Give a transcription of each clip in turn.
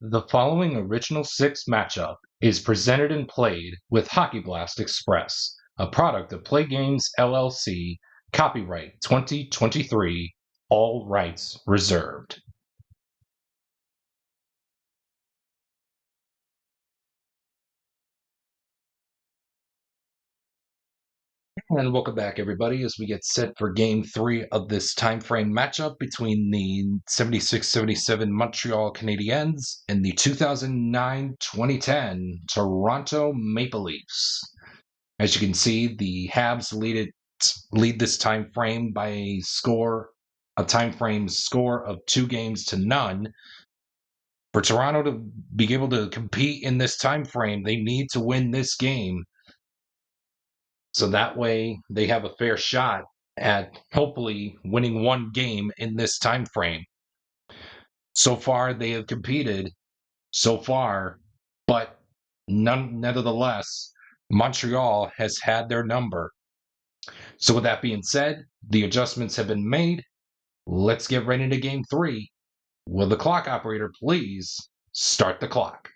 The following Original Six matchup is presented and played with Hockey Blast Express, a product of Play Games LLC, copyright 2023, all rights reserved. And welcome back, everybody, as we get set for Game 3 of this time frame matchup between the 76-77 Montreal Canadiens and the 2009-2010 Toronto Maple Leafs. As you can see, the Habs lead this time frame by a time frame score of 2-0. For Toronto to be able to compete in this time frame, they need to win this game. So that way they have a fair shot at hopefully winning one game in this time frame. So far, they have competed but nevertheless, Montreal has had their number. So with that being said, the adjustments have been made. Let's get right into Game 3. Will the clock operator please start the clock?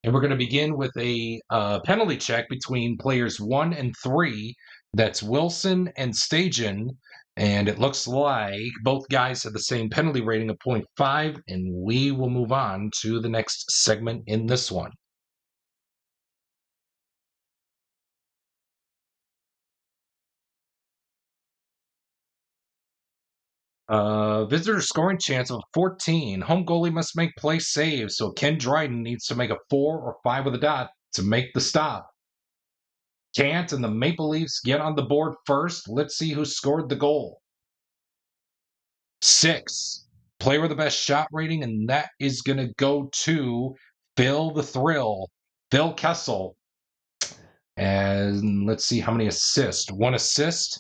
And we're going to begin with a penalty check between players 1 and 3. That's Wilson and Stajan. And it looks like both guys have the same penalty rating of 0.5. And we will move on to the next segment in this one. Visitor scoring chance of 14. Home goalie must make play saves, so Ken Dryden needs to make a 4 or 5 with a dot to make the stop. Can't, and the Maple Leafs get on the board first. Let's see who scored the goal. 6. Player with the best shot rating, and that is going to go to Phil the Thrill, Phil Kessel. And let's see how many assists. 1 assist.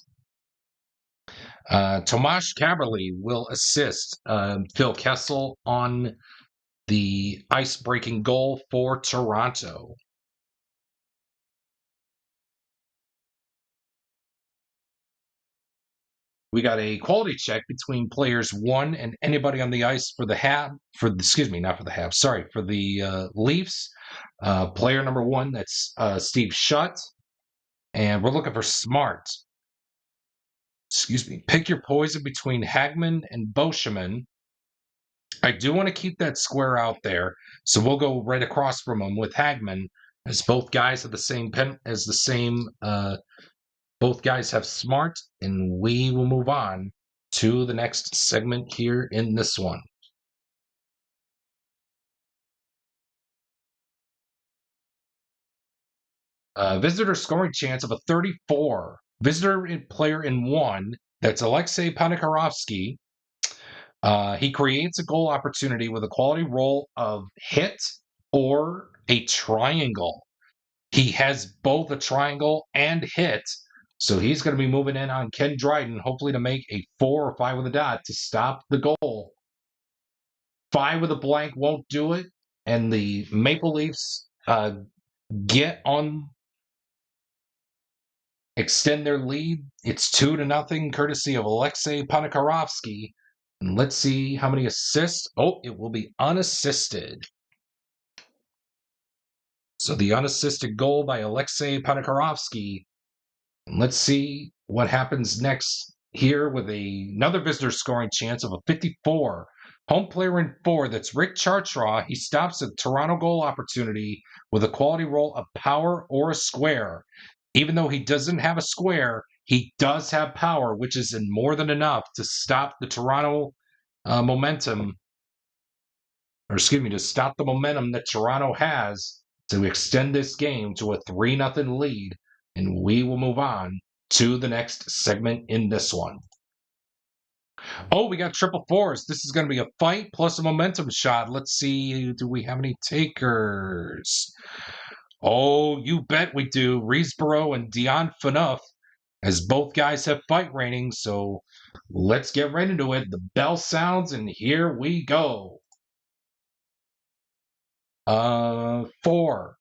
Tomasz Kaberle will assist Phil Kessel on the ice-breaking goal for Toronto. We got a quality check between players 1 and anybody on the ice for the Leafs. Player number 1, that's Steve Shutt. And we're looking for smart. Pick your poison between Hagman and Boscheman. I do want to keep that square out there, so we'll go right across from him with Hagman, as both guys have the same both guys have smart, and we will move on to the next segment here in this one. Visitor scoring chance of a 34. Visitor player in 1, that's Alexei Panikarovsky. He creates a goal opportunity with a quality roll of hit or a triangle. He has both a triangle and hit, so he's going to be moving in on Ken Dryden, hopefully to make a 4 or 5 with a dot to stop the goal. 5 with a blank won't do it, and the Maple Leafs extend their lead. It's 2-0, courtesy of Alexei Panikarovsky. And let's see how many assists. Oh, it will be unassisted. So the unassisted goal by Alexei Panikarovsky. Let's see what happens next here with another visitor scoring chance of a 54. Home player in 4, that's Rick Chartraw. He stops a Toronto goal opportunity with a quality roll of power or a square. Even though he doesn't have a square, he does have power, which is more than enough to stop the Toronto momentum. To stop the momentum that Toronto has to extend this game to a 3-0 lead. And we will move on to the next segment in this one. Oh, we got triple fours. This is going to be a fight plus a momentum shot. Let's see. Do we have any takers? Oh, you bet we do. Reesborough and Dion Phaneuf, as both guys have fight ratings. So let's get right into it. The bell sounds, and here we go. 4.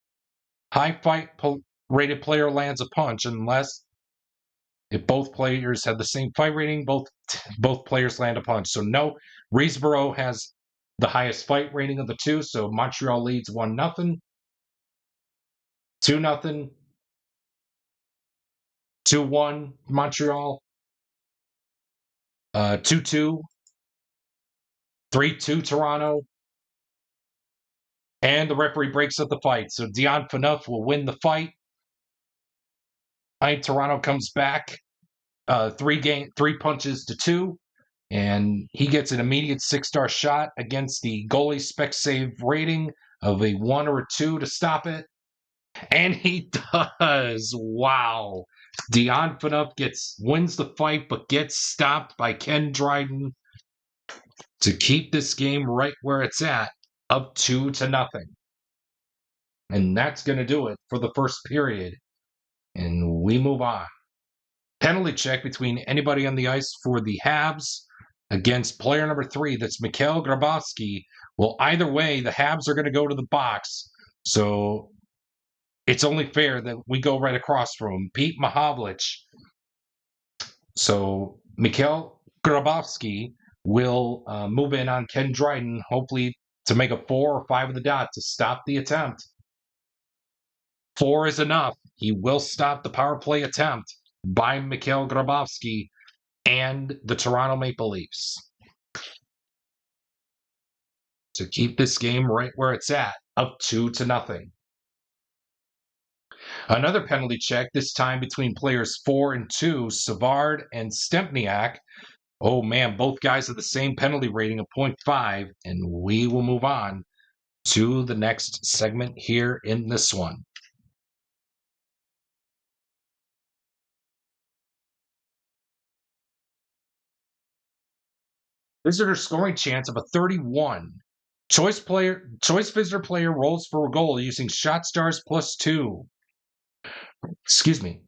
High fight rated player lands a punch unless If both players have the same fight rating, both players land a punch. So no, Reesboro has the highest fight rating of the two. So Montreal leads 1-0, 2-0, 2-1 Montreal, 2-2, 3-2 Toronto, and the referee breaks up the fight. So Dion Phaneuf will win the fight. Toronto comes back 3 punches to 2, and he gets an immediate 6-star shot against the goalie spec save rating of a 1 or a 2 to stop it. And he does. Wow. Dion Phaneuf wins the fight, but gets stopped by Ken Dryden to keep this game right where it's at, up 2-0. And that's going to do it for the first period. And we move on. Penalty check between anybody on the ice for the Habs against player number 3. That's Mikhail Grabowski. Well, either way, the Habs are going to go to the box. So it's only fair that we go right across from him. Pete Mahavlich. So Mikhail Grabowski will move in on Ken Dryden, hopefully to make a 4 or 5 of the dot to stop the attempt. 4 is enough. He will stop the power play attempt by Mikhail Grabowski and the Toronto Maple Leafs to keep this game right where it's at, up 2-0. Another penalty check, this time between players 4 and 2, Savard and Stempniak. Oh man, both guys have the same penalty rating of 0.5, and we will move on to the next segment here in this one. Visitor scoring chance of a 31. Choice visitor player rolls for a goal using shot stars +2. Excuse me.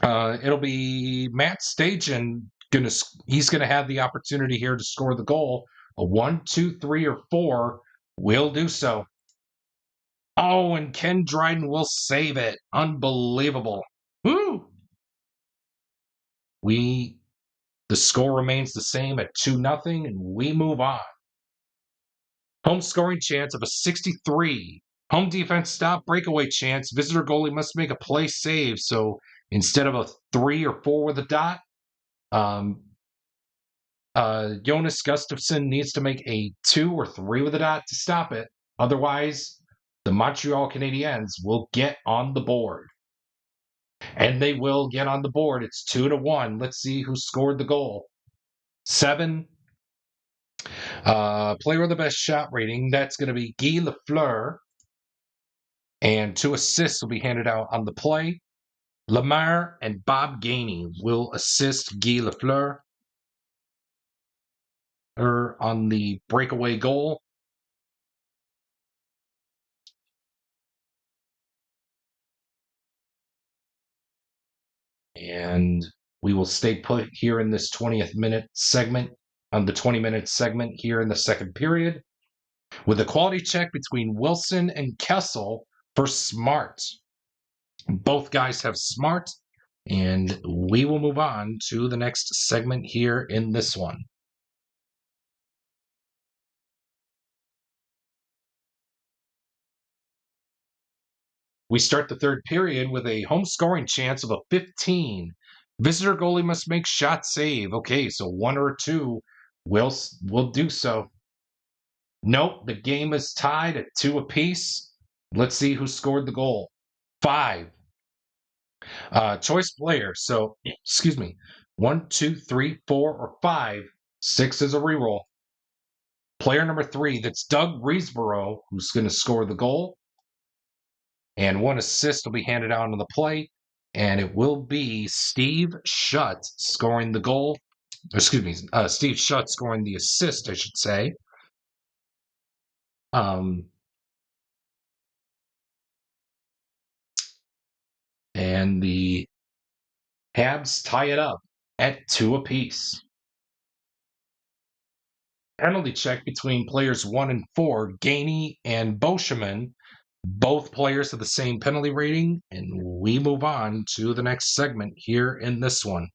It'll be Matt Stajan. He's gonna have the opportunity here to score the goal. A 1, 2, 3, or 4 will do so. Oh, and Ken Dryden will save it. Unbelievable. Woo! The score remains the same at 2-0, and we move on. Home scoring chance of a 63. Home defense stop breakaway chance. Visitor goalie must make a play save. So instead of a 3 or 4 with a dot, Jonas Gustafsson needs to make a 2 or 3 with a dot to stop it. Otherwise, the Montreal Canadiens will get on the board. And they will get on the board. It's 2-1. Let's see who scored the goal. 7. Player with the best shot rating. That's going to be Guy Lafleur. And 2 assists will be handed out on the play. Lamar and Bob Gainey will assist Guy Lafleur on the breakaway goal. And we will stay put here in this 20-minute segment, on the 20-minute segment here in the second period, with a quality check between Wilson and Kessel for Smart. Both guys have Smart, and we will move on to the next segment here in this one. We start the third period with a home scoring chance of a 15. Visitor goalie must make shot save. Okay, so 1 or 2 will do so. Nope, the game is tied at 2 apiece. Let's see who scored the goal. 5. Choice player. So, excuse me. 1, 2, 3, 4, or 5. 6 is a reroll. Player number 3, that's Doug Reesboro, who's going to score the goal. And 1 assist will be handed out on the play. And it will be Steve Shutt scoring the goal. Excuse me, Steve Shutt scoring the assist, I should say. And the Habs tie it up at 2 apiece. Penalty check between players 1 and 4, Gainey and Boscheman. Both players have the same penalty rating, and we move on to the next segment here in this one.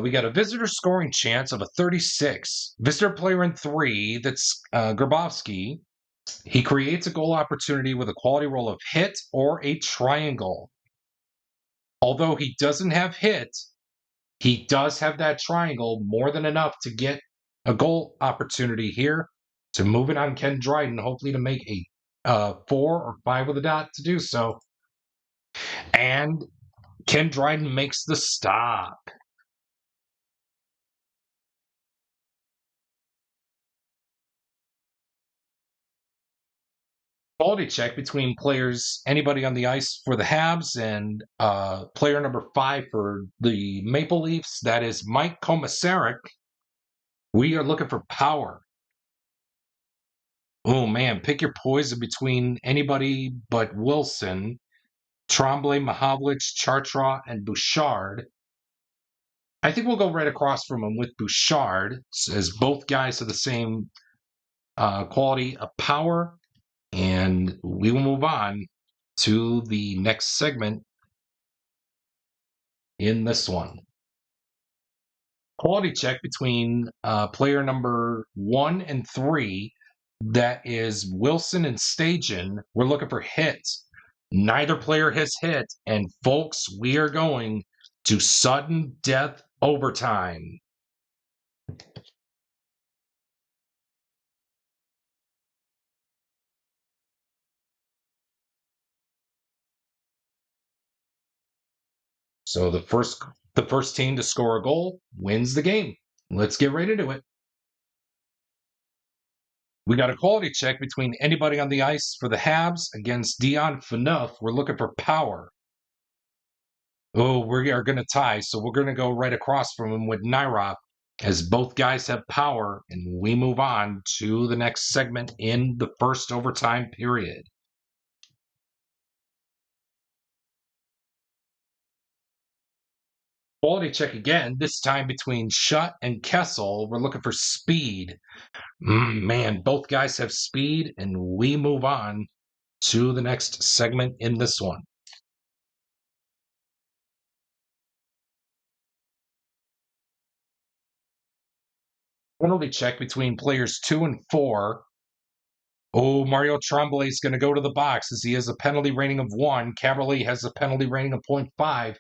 We got a visitor scoring chance of a 36. Visitor player in 3, that's Grabowski. He creates a goal opportunity with a quality roll of hit or a triangle. Although he doesn't have hit, he does have that triangle, more than enough to get a goal opportunity here to move it on Ken Dryden, hopefully to make a 4 or 5 with a dot to do so. And Ken Dryden makes the stop. Quality check between players, anybody on the ice for the Habs, and player number 5 for the Maple Leafs. That is Mike Komisarek. We are looking for power. Oh man, pick your poison between anybody but Wilson, Tremblay, Mahavlich, Chartrand, and Bouchard. I think we'll go right across from him with Bouchard, as both guys have the same quality of power. And we will move on to the next segment in this one. Quality check between player number 1 and 3. That is Wilson and Stajan. We're looking for hits. Neither player has hit. And folks, we are going to sudden death overtime. So the first team to score a goal wins the game. Let's get right into it. We got a quality check between anybody on the ice for the Habs against Dion Phaneuf. We're looking for power. Oh, we are going to tie, so we're going to go right across from him with Naira, as both guys have power, and we move on to the next segment in the first overtime period. Quality check again, this time between Shutt and Kessel. We're looking for speed. Man, both guys have speed, and we move on to the next segment in this one. Penalty check between players 2 and 4. Oh, Mario Tremblay is going to go to the box as he has a penalty rating of 1. Caberly has a penalty rating of 0.5.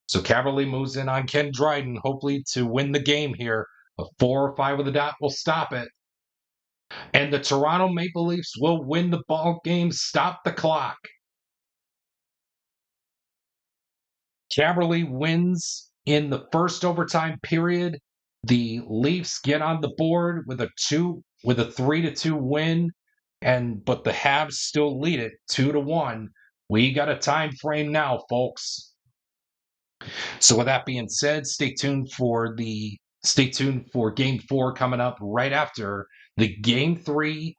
So Caberly moves in on Ken Dryden, hopefully to win the game here. A 4 or 5 with a dot will stop it. And the Toronto Maple Leafs will win the ball game, stop the clock. Caberly wins in the first overtime period. The Leafs get on the board with a 3-2 win, but the Habs still lead it 2-1. We got a time frame now, folks. So with that being said, stay tuned for Game 4 coming up right after the Game 3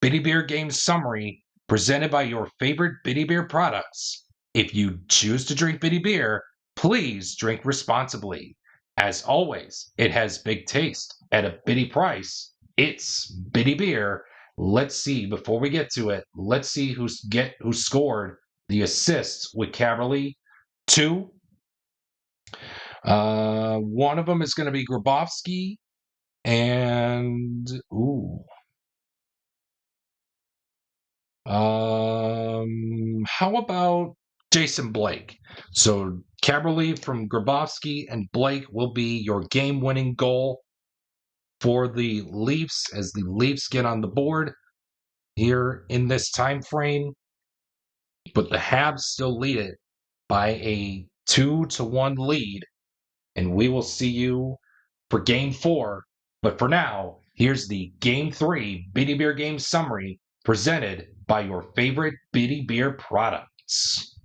Bitty Beer Game Summary presented by your favorite Bitty Beer products. If you choose to drink Bitty Beer, please drink responsibly. As always, it has big taste at a bitty price. It's Bitty Beer. Let's see, before we get to it, let's see who scored the assists with Caberly. 2. One of them is going to be Grabowski, and how about Jason Blake? So Caberly from Grabowski and Blake will be your game-winning goal for the Leafs as the Leafs get on the board here in this time frame. But the Habs still lead it by a 2-1 lead. And we will see you for Game 4. But for now, here's the Game 3 Bitty Beer Game Summary presented by your favorite Bitty Beer products.